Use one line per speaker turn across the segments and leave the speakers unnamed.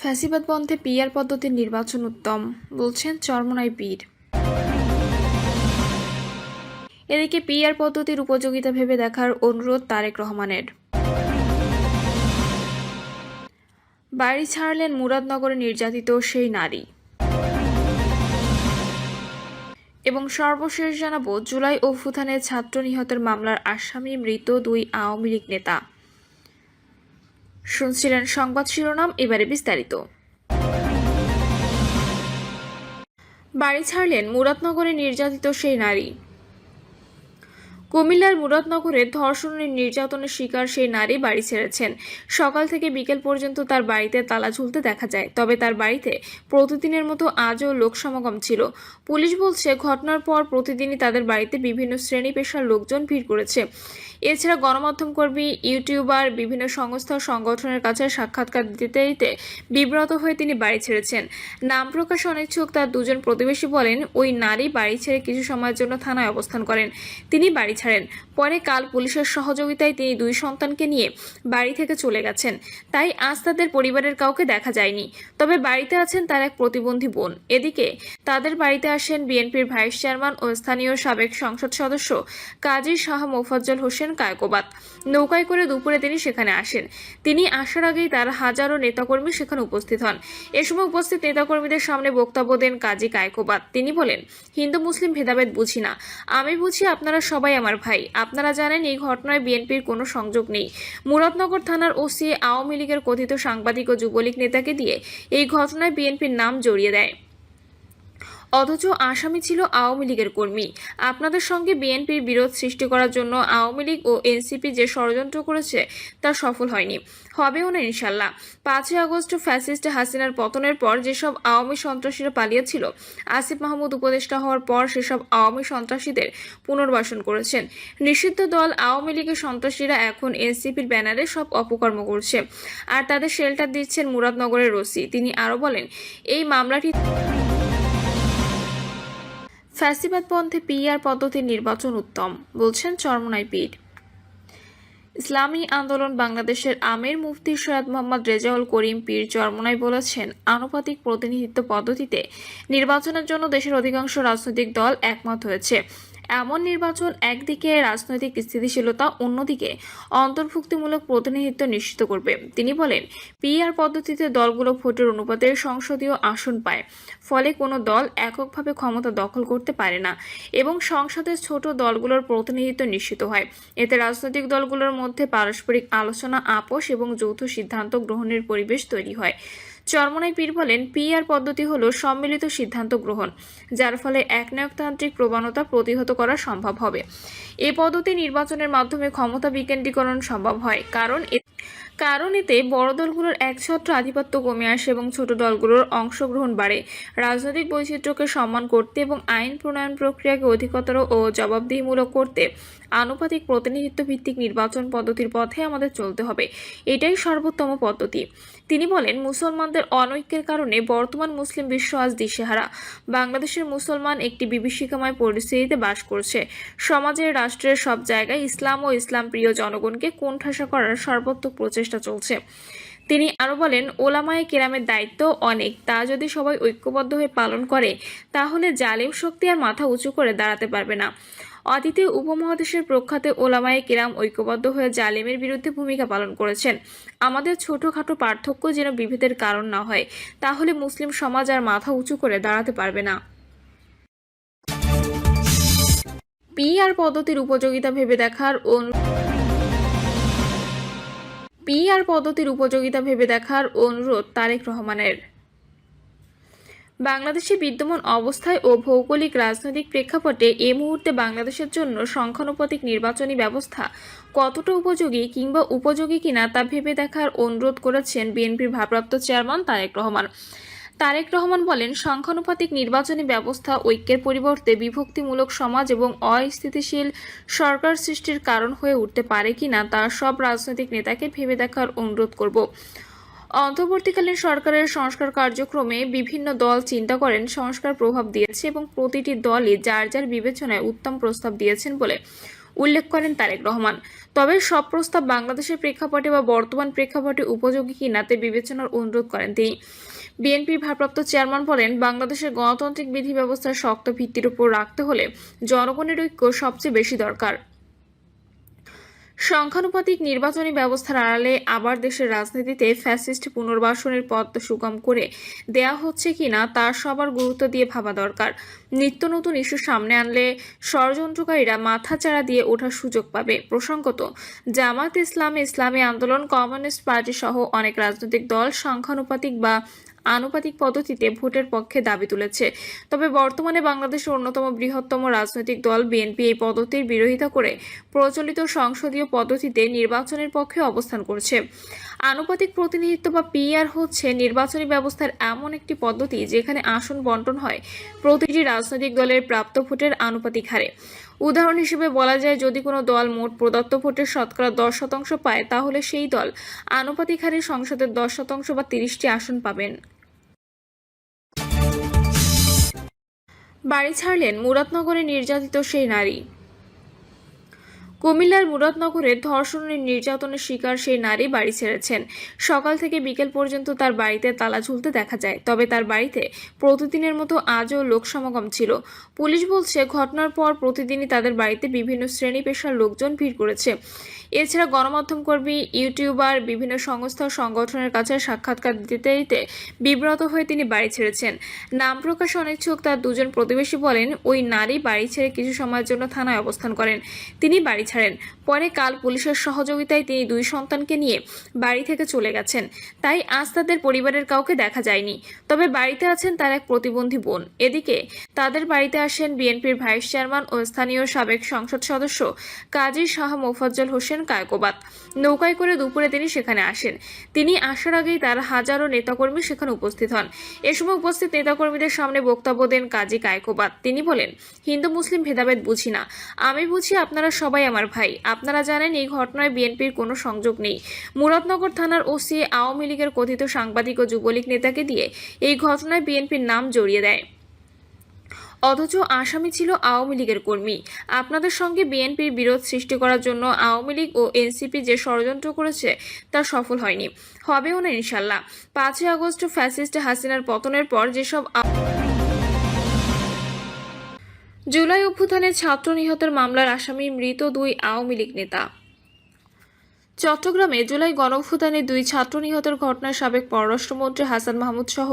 ফ্যাসিবাদ বন্ধে পিআর পদ্ধতির নির্বাচন উত্তম, বলছেন চরমোনাই পীর। এদিকে পিআর পদ্ধতির উপযোগিতা ভেবে দেখার অনুরোধ তারেক রহমানের। বাড়ি ছাড়লেন মুরাদনগরে নির্যাতিত সেই নারী। এবং সর্বশেষ জানাবো, জুলাই অভ্যুত্থানে ছাত্র নিহতের মামলার আসামি মৃত দুই আওয়ামী লীগ নেতা। শুনছিলেন সংবাদ শিরোনাম, এবারে বিস্তারিত। বাড়ি ছাড়লেন মুরাদনগরে নির্যাতিত সেই নারী। কুমিল্লার মুরাদনগরে ধর্ষণ ও নির্যাতনের শিকার সেই নারী বাড়ি ছেড়েছেন। সকাল থেকে বিকেল পর্যন্ত তার বাড়িতে তালা ঝুলতে দেখা যায়। তবে তার বাড়িতে প্রতিদিনের মতো আজও লোক সমাগম ছিল। পুলিশ বলছে, ঘটনার পর প্রতিদিনই তাদের বাড়িতে বিভিন্ন শ্রেণী পেশার লোকজন ভিড় করেছে। এছাড়া গণমাধ্যম কর্মী, ইউটিউবার, বিভিন্ন সংস্থা ও সংগঠনের কাছে সাক্ষাৎকার দিতে দিতে বিব্রত হয়ে তিনি বাড়ি ছেড়েছেন। নাম প্রকাশে অনিচ্ছুক তার দুজন প্রতিবেশী বলেন, ওই নারী বাড়ি ছেড়ে কিছু সময়ের জন্য থানায় অবস্থান করেন। তিনি বাড়ি ছাড়েন। পরে কাল পুলিশের সহযোগিতায় তিনি দুই সন্তানকে নিয়ে বাড়ি থেকে চলে গেছেন। তাই আজ তাদের পরিবারের কাউকে দেখা যায়নি। তবে বাড়িতে আছেন তার এক প্রতিবন্ধী বোন। এদিকে তাদের বাড়িতে আসেন বিএনপির ভাইস চেয়ারম্যান ও স্থানীয় সাবেক সংসদ সদস্য কাজী শাহ মোফাজ্জল হোসেন কায়কোবাদ। নৌকায় করে দুপুরে তিনি সেখানে আসেন। তিনি আসার আগেই তার হাজারো নেতাকর্মী সেখানে উপস্থিত হন। এ সময় উপস্থিত নেতাকর্মীদের সামনে বক্তব্য দেন কাজী কায়কোবাদ। তিনি বলেন, হিন্দু মুসলিম ভেদাভেদ বুঝি না, আমি বুঝি আপনারা সবাই আমার ভাই। আপনারা জানেন এই ঘটনায় বিএনপির কোনো সংযোগ নেই। মুরাদনগর থানার ওসি আওয়ামী লীগের কথিত সাংবাদিক ও যুবলীগ নেতাকে দিয়ে এই ঘটনায় বিএনপির নাম জড়িয়ে দেয়, অথচ আসামি ছিল আওয়ামী লীগের কর্মী। আপনাদের সঙ্গে বিএনপির বিরোধ সৃষ্টি করার জন্য আওয়ামী লীগ ও এনসিপি যে ষড়যন্ত্র করেছে তা সফল হয়নি, হবেও না ইনশাল্লাহ। 5ই আগস্ট ফ্যাসিস্ট হাসিনার পতনের পর যেসব আওয়ামী সন্ত্রাসীরা পালিয়েছিল, আসিফ মাহমুদ উপদেষ্টা হওয়ার পর সেসব আওয়ামী সন্ত্রাসীদের পুনর্বাসন করেছেন। নিষিদ্ধ দল আওয়ামী লীগের সন্ত্রাসীরা এখন এনসিপির ব্যানারে সব অপকর্ম করছে, আর তাদের শেল্টার দিচ্ছেন মুরাদনগরের ওসি। তিনি আরও বলেন, এই মামলাটি ফ্যাসিবাদ বন্ধে পিআর পদ্ধতির নির্বাচন উত্তম, বলছেন চরমোনাই পীর। ইসলামী আন্দোলন বাংলাদেশের আমির মুফতি সৈয়দ মোহাম্মদ রেজাউল করিম পীর চরমোনাই বলেছেন, আনুপাতিক প্রতিনিধিত্ব পদ্ধতিতে নির্বাচনের জন্য দেশের অধিকাংশ রাজনৈতিক দল একমত হয়েছে। এমন নির্বাচন একদিকে রাজনৈতিক স্থিতিশীলতা, অন্যদিকে অন্তর্ভুক্তিমূলক প্রতিনিধিত্ব নিশ্চিত করবে। তিনি বলেন, পিআর পদ্ধতিতে দলগুলো ভোটের অনুপাতে সংসদীয় আসন পায়, ফলে কোনো দল এককভাবে ক্ষমতা দখল করতে পারে না এবং সংসদের ছোট দলগুলোর প্রতিনিধিত্ব নিশ্চিত হয়। এতে রাজনৈতিক দলগুলোর মধ্যে পারস্পরিক আলোচনা, আপোষ এবং যৌথ সিদ্ধান্ত গ্রহণের পরিবেশ তৈরি হয়। চরমোনাই পীর বলেন, পিআর পদ্ধতি হলো সম্মিলিত সিদ্ধান্ত গ্রহণ, যার ফলে একনায়কতান্ত্রিক প্রবণতা প্রতিহত করা সম্ভব হবে। এই পদ্ধতি নির্বাচনের মাধ্যমে ক্ষমতা বিকেন্দ্রীকরণ সম্ভব হয়, কারণ এতে বড় দলগুলোর একছত্র আধিপত্য কমে আসে এবং ছোট দলগুলোর অংশগ্রহণ বাড়ে। রাজনৈতিক বৈচিত্র্যকে সম্মান করতে এবং আইন প্রণয়ন প্রক্রিয়াকে অধিকতর ও জবাবদিহিমূলক করতে আনুপাতিক প্রতিনিধিত্ব ভিত্তিক নির্বাচন পদ্ধতির পথে আমাদের চলতে হবে। এটাই সর্বোত্তম পদ্ধতি। তিনি বলেন, মুসলমানদের অনৈক্যের কারণে বর্তমান মুসলিম বিশ্ব আজ দিশেহারা। বাংলাদেশের মুসলমান একটি বিভীষিকাময় পরিস্থিতিতে বাস করছে। সমাজের, রাষ্ট্রের সব জায়গায় ইসলাম ও ইসলাম প্রিয় জনগণকে কোণঠাসা করার সর্বাত্মক প্রচেষ্টা চলছে। তিনি আরও বলেন, ওলামায়ে কেরামের দায়িত্ব অনেক, তা যদি সবাই ঐক্যবদ্ধ হয়ে পালন করে তাহলে জালিম শক্তি আর মাথা উঁচু করে দাঁড়াতে পারবে না। অতীতে উপমহাদেশের প্রখ্যাত ওলামায়ে কেরাম ঐক্যবদ্ধ হয়ে জালিমের বিরুদ্ধে ভূমিকা পালন করেছেন। আমাদের ছোটখাটো পার্থক্য যেন বিভেদের কারণ না হয়, তাহলে মুসলিম সমাজ আর মাথা উঁচু করে দাঁড়াতে পারবে না। পিআর পদ্ধতির উপযোগিতা ভেবে দেখার অনুরোধ তারেক রহমানের। বাংলাদেশে বিদ্যমান অবস্থায় ও ভৌগোলিক রাজনৈতিক প্রেক্ষাপটে এ মুহূর্তে বাংলাদেশের জন্য সংখ্যানুপাতিক নির্বাচনী ব্যবস্থা কতটা উপযোগী কিংবা উপযোগী কিনা তা ভেবে দেখার অনুরোধ করেছেন বিএনপির ভারপ্রাপ্ত চেয়ারম্যান তারেক রহমান। তারেক রহমান বলেন, সংখ্যানুপাতিক নির্বাচনী ব্যবস্থা ঐক্যের পরিবর্তে বিভক্তিমূলক সমাজ এবং অস্থিতিশীল সরকার সৃষ্টির কারণ হয়ে উঠতে পারে কিনা তা সব রাজনৈতিক নেতাকে ভেবে দেখার অনুরোধ করব। অন্তর্বর্তীকালীন সরকারের সংস্কার কার্যক্রমে বিভিন্ন দল চিন্তা করেন, সংস্কার প্রভাব দিয়েছে এবং প্রতিটি দলই যার যার বিবেচনায় উত্তম প্রস্তাব দিয়েছেন বলে উল্লেখ করেন তারেক রহমান। তবে সব প্রস্তাব বাংলাদেশের প্রেক্ষাপটে বা বর্তমান প্রেক্ষাপটে উপযোগী কিনা তা বিবেচনার অনুরোধ করেন তিনি। বিএনপির ভারপ্রাপ্ত চেয়ারম্যান বলেন, বাংলাদেশের গণতান্ত্রিক বিধি ব্যবস্থার শক্ত ভিত্তির উপর রাখতে হলে জনগণের ঐক্য সবচেয়ে বেশি দরকার। সংখ্যানুপাতিক নির্বাচনী ব্যবস্থার আড়ালে আবার দেশের রাজনীতিতে ফ্যাসিস্ট পুনর্বাসনের পথ সুগম করে দেয়া হচ্ছে কিনা তা সবার গুরুত্ব দিয়ে ভাবা দরকার। নিত্য নতুন ইস্যু সামনে আনলে ষড়যন্ত্রকারীরা মাথাচাড়া দিয়ে ওঠার সুযোগ পাবে। প্রসঙ্গত, জামাত ইসলামী, ইসলামী আন্দোলন, কমিউনিস্ট পার্টি সহ অনেক রাজনৈতিক দল সংখ্যানুপাতিক বা আনুপাতিক পদ্ধতিতে ভোটের পক্ষে দাবি তুলেছে। তবে বর্তমানে বাংলাদেশের অন্যতম বৃহত্তম রাজনৈতিক দল বিএনপি এই পদ্ধতির বিরোধিতা করে প্রচলিত সংসদীয় পদ্ধতিতে নির্বাচনের পক্ষে অবস্থান করছে। আনুপাতিক প্রতিনিধিত্ব বা পিআর হচ্ছে নির্বাচনী ব্যবস্থার এমন একটি পদ্ধতি যেখানে আসন বণ্টন হয় প্রতিটি রাজনৈতিক দলের প্রাপ্ত ভোটের আনুপাতিক হারে। উদাহরণ হিসেবে বলা যায়, যদি কোনো দল মোট প্রদত্ত ভোটের শতকরা 10% পায়, তাহলে সেই দল আনুপাতিক হারে সংসদের 10% বা 30টি আসন পাবেন। বাড়ি ছাড়লেন মুরাদনগরে নির্যাতিত সেই নারী। কুমিল্লার মুরাদনগরে ধর্ষণের নির্যাতনের শিকার সেই নারী বাড়ি ছেড়েছেন। সকাল থেকে বিকেল পর্যন্ত তার বাড়িতে তালা ঝুলতে দেখা যায়। তবে তার বাড়িতে প্রতিদিনের মতো আজও লোক সমাগম ছিল। পুলিশ বলছে, ঘটনার পর প্রতিদিনই তাদের বাড়িতে বিভিন্ন শ্রেণী পেশার লোকজন ভিড় করেছে। এছাড়া গণমাধ্যম কর্মী, ইউটিউবার, বিভিন্ন সংস্থা ও সংগঠনের কাছে সাক্ষাৎকার দিতে দিতে বিব্রত হয়ে তিনি বাড়ি ছেড়েছেন। নাম প্রকাশে অনিচ্ছুক তার দুজন প্রতিবেশী বলেন, ওই নারী বাড়ি ছেড়ে কিছু সময়ের জন্য থানায় অবস্থান করেন। তিনি বাড়ি ছাড়েন। পরে কাল পুলিশের সহযোগিতায় তিনি 2 সন্তানকে নিয়ে বাড়ি থেকে চলে গেছেন। তাই আজ তাদের পরিবারের কাউকে দেখা যায়নি। তবে বাড়িতে আছেন তার এক প্রতিবন্ধী বোন। এদিকে তাদের বাড়িতে আসেন বিএনপির ভাইস চেয়ারম্যান ও স্থানীয় সাবেক সংসদ সদস্য কাজী শাহ মোফাজ্জল হোসেন কায়কোবাদ। নৌকায় করে দুপুরে তিনি সেখানে আসেন। তিনি আসার আগেই তার হাজারো নেতাকর্মী সেখানে উপস্থিত হন। এ সময় উপস্থিত নেতাকর্মীদের সামনে বক্তব্য দেন কাজী কায়কোবাদ। তিনি বলেন, হিন্দু মুসলিম ভেদাভেদ বুঝি না, আমি বুঝি আপনারা সবাই আমার ভাই। আপনারা জানেন এই ঘটনায় বিএনপির কোনো সংযোগ নেই। মুরাদনগর থানার ওসি আওয়ামী লীগের কথিত সাংবাদিক ও যুবলীগ নেতাকে দিয়ে এই ঘটনায় বিএনপির নাম জড়িয়ে দেয়, অথচ আসামি ছিল আওয়ামী লীগের কর্মী। আপনাদের সঙ্গে বিএনপির বিরোধ সৃষ্টি করার জন্য আওয়ামী লীগ ও এনসিপি যে ষড়যন্ত্র করেছে তা সফল হয়নি, হবেও না ইনশাল্লাহ। 5ই আগস্ট ফ্যাসিস্ট হাসিনার পতনের পর যেসব জুলাই অভ্যুত্থানে ছাত্র নিহতের মামলার আসামি মৃত 2 আওয়ামী লীগ নেতা। চট্টগ্রামে জুলাই গণঅভ্যুত্থানে 2 ছাত্র নিহতের ঘটনায় সাবেক পররাষ্ট্রমন্ত্রী হাসান মাহমুদ সহ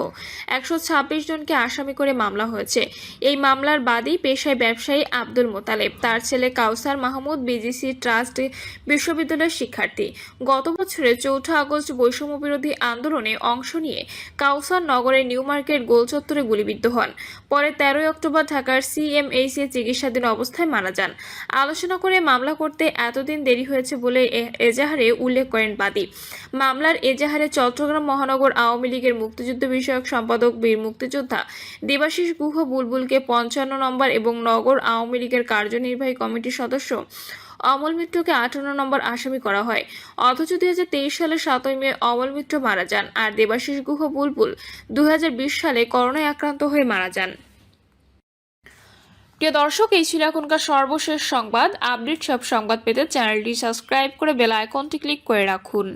126 জনকে আসামি করে মামলা হয়েছে। এই মামলার বাদী পেশায় ব্যবসায়ী আব্দুল মোতালেব, তার ছেলে কাউসার মাহমুদ বিজিসি ট্রাস্ট বিশ্ববিদ্যালয়ের শিক্ষার্থী। গত বছরের 4 আগস্ট বৈষম্য বিরোধী আন্দোলনে অংশ নিয়ে কাউসার নগরের নিউ মার্কেট গোল চত্বরে গুলিবিদ্ধ হন। পরে 13 অক্টোবর ঢাকার সিএমএইচে চিকিৎসাধীন অবস্থায় মারা যান। আলোচনা করে মামলা করতে এতদিন দেরি হয়েছে বলে এজাহারে উল্লেখ করেন বাদী। মামলার এজাহারে চট্টগ্রাম মহানগর আওয়ামী লীগের মুক্তিযুদ্ধ বিষয়ক সম্পাদক বীর মুক্তিযোদ্ধা দেবাশিস গুহ বুলবুলকে 55 নম্বর এবং নগর আওয়ামী লীগের কার্যনির্বাহী কমিটির সদস্য অমল মিত্রকে 58 নম্বর আসামি করা হয়। অথচ 2023 সালের 7ই মে অমল মিত্র মারা যান, আর দেবাশিস গুহ বুলবুল 2020 সালে করোনায় আক্রান্ত হয়ে মারা যান। প্রিয় দর্শক, এই ছিল এখনকার সর্বশেষ সংবাদ। আপডেট সব সংবাদ পেতে চ্যানেলটি সাবস্ক্রাইব করে বেল আইকনটি ক্লিক করে রাখুন।